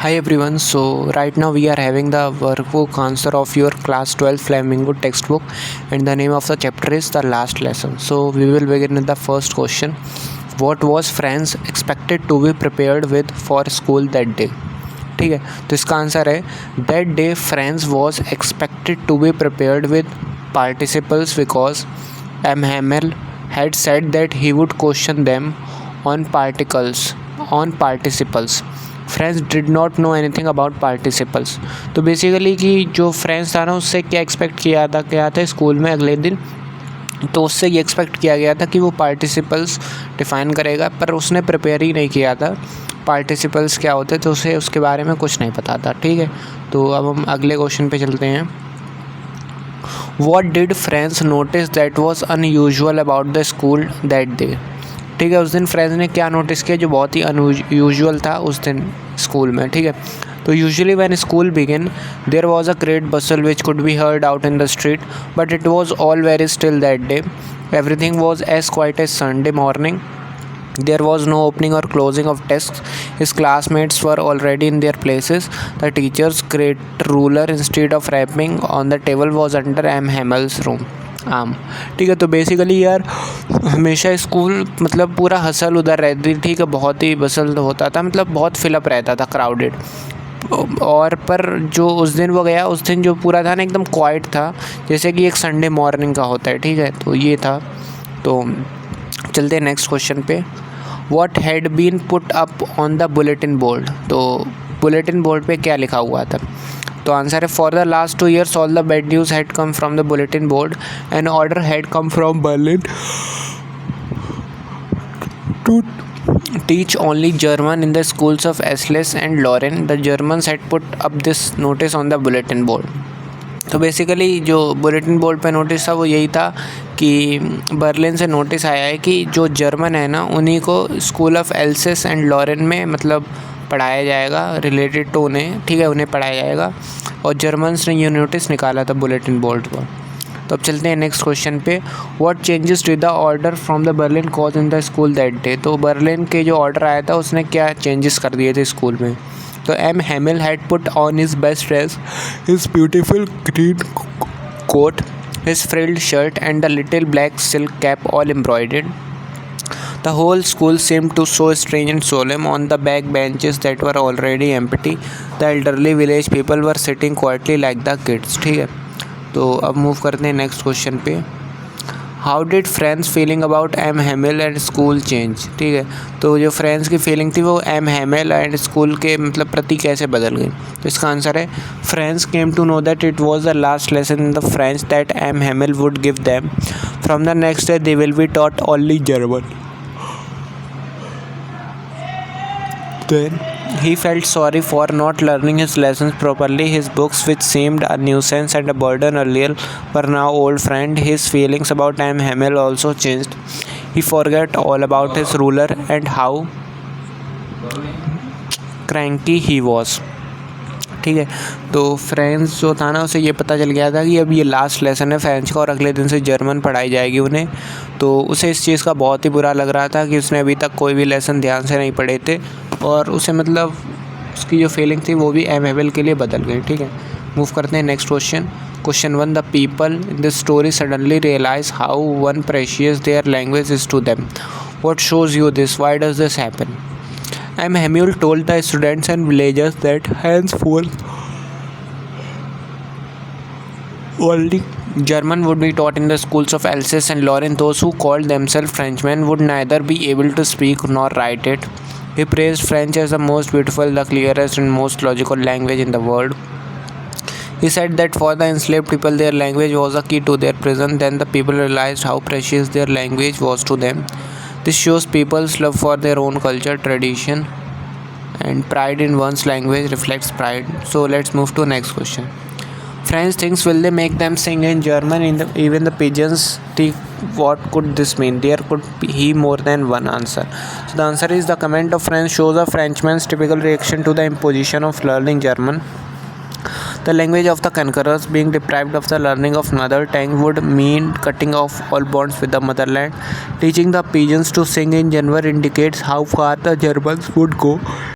Hi everyone, so right now we are having the workbook answer of your class 12 Flamingo textbook, and the name of the chapter is the last lesson. So we will begin with the first question. What was Franz expected to be prepared with for school that day? ठीक है, तो इसका answer है that day Franz was expected to be prepared with participles because M. Hamel had said that he would question them on participles. Friends did not know anything about participles. तो basically कि जो friends था ना, उससे क्या expect किया था school में अगले दिन, तो उससे ये एक्सपेक्ट किया गया था कि वो पार्टिसिपल्स डिफ़ाइन करेगा, पर उसने प्रिपेयर ही नहीं किया था पार्टिसिपल्स क्या होते, तो उसे उसके बारे में कुछ नहीं पता था। ठीक है, तो अब हम अगले क्वेश्चन पे चलते हैं। What did friends notice that was unusual about the school that day? ठीक है, उस दिन फ्रेंड्स ने क्या नोटिस किया जो बहुत ही अनयूजुअल था उस दिन स्कूल में। ठीक है, तो usually when school begin there was a great bustle which could be heard out in the street, but it was all very still that day. Everything was as quiet as Sunday morning. There was no opening or closing of desks. His classmates were already in their places. The teacher's great ruler, instead of wrapping on the table, was under M. Hammel's room. ठीक है, तो basically यार हमेशा school मतलब पूरा hustle उधर रहती, ठीक है, बहुत ही बसल होता था, मतलब बहुत फिलअप रहता था, क्राउडेड। और पर जो उस दिन वो गया, उस दिन जो पूरा था ना एकदम क्वाइट था, जैसे कि एक संडे मॉर्निंग का होता है। ठीक है, तो ये था। तो चलते हैं नेक्स्ट क्वेश्चन पे। What had been put up on the bulletin board? तो बुलेटिन बोर्ड पे क्या लिखा हुआ था? तो आंसर है for the last 2 years all the bad news had come from the bulletin board and order had come from Berlin to teach only German in the schools of Esles and Lorraine. The Germans had put up this notice on the bulletin board. तो basically जो bulletin board पे notice था वो यही था कि Berlin से notice आया है कि जो जर्मन है ना, उन्हीं को school of Alsace and Lorraine में मतलब पढ़ाया जाएगा, रिलेटेड टू उन्हें, ठीक है, उन्हें पढ़ाया जाएगा। और जर्मन्स ने ये नोटिस निकाला था बुलेटिन बोर्ड पर। तो अब चलते हैं नेक्स्ट क्वेश्चन पे। What changes did the order from the Berlin cause in the school that day? तो बर्लिन के जो ऑर्डर आया था उसने क्या चेंजेस कर दिए थे स्कूल में? तो M. Hamel had put on his best dress, his beautiful green coat, his frilled shirt, and the little black silk cap all embroidered. The whole school seemed to so strange and solemn. On the back benches that were already empty, the elderly village people were sitting quietly like the kids. ठीक है, तो अब move करते हैं next question पे। How did friends feeling about M Hamel and school change? ठीक है, तो जो फ्रेंड्स की फीलिंग थी वो एम हैमेल एंड स्कूल के मतलब प्रति कैसे बदल गई? तो इसका आंसर है friends came to know that it was the last lesson in the French that M Hamel would give them. From the next day they will be taught only German. Then he felt sorry for not learning his lessons properly. His books, which seemed a nuisance and a burden earlier, were now old friend. His feelings about M. Hamel also changed. He forgot all about his ruler and how cranky he was. ठीक है, तो friends जो था ना, उसे ये पता चल गया था कि अब ये लास्ट लेसन है फ्रेंच का और अगले दिन से जर्मन पढ़ाई जाएगी उन्हें। तो उसे इस चीज़ का बहुत ही बुरा लग रहा था कि उसने अभी तक कोई भी लेसन ध्यान से नहीं पढ़े थे, और उसे मतलब उसकी जो फीलिंग थी वो भी एम हैमेल के लिए बदल गई। ठीक है, मूव करते हैं next question. Question 1, the people in the story suddenly realise how one precious their language is to them. What shows you this? Why does this happen? M. Hamel told the students and villagers that henceforth only German would be taught in the schools of Alsace and Lorraine. Those who called themselves Frenchmen would neither be able to speak nor write it. He praised French as the most beautiful, the clearest and most logical language in the world. He said that for the enslaved people their language was a key to their prison. Then the people realized how precious their language was to them. This shows people's love for their own culture, tradition, and pride in one's language reflects pride. So let's move to next question. French thinks, will they make them sing in German? Even the pigeons think, what could this mean? There could be more than one answer. So the answer is the comment of French shows a Frenchman's typical reaction to the imposition of learning German. The language of the conquerors, being deprived of the learning of mother tongue, would mean cutting off all bonds with the motherland. Teaching the pigeons to sing in German indicates how far the Germans would go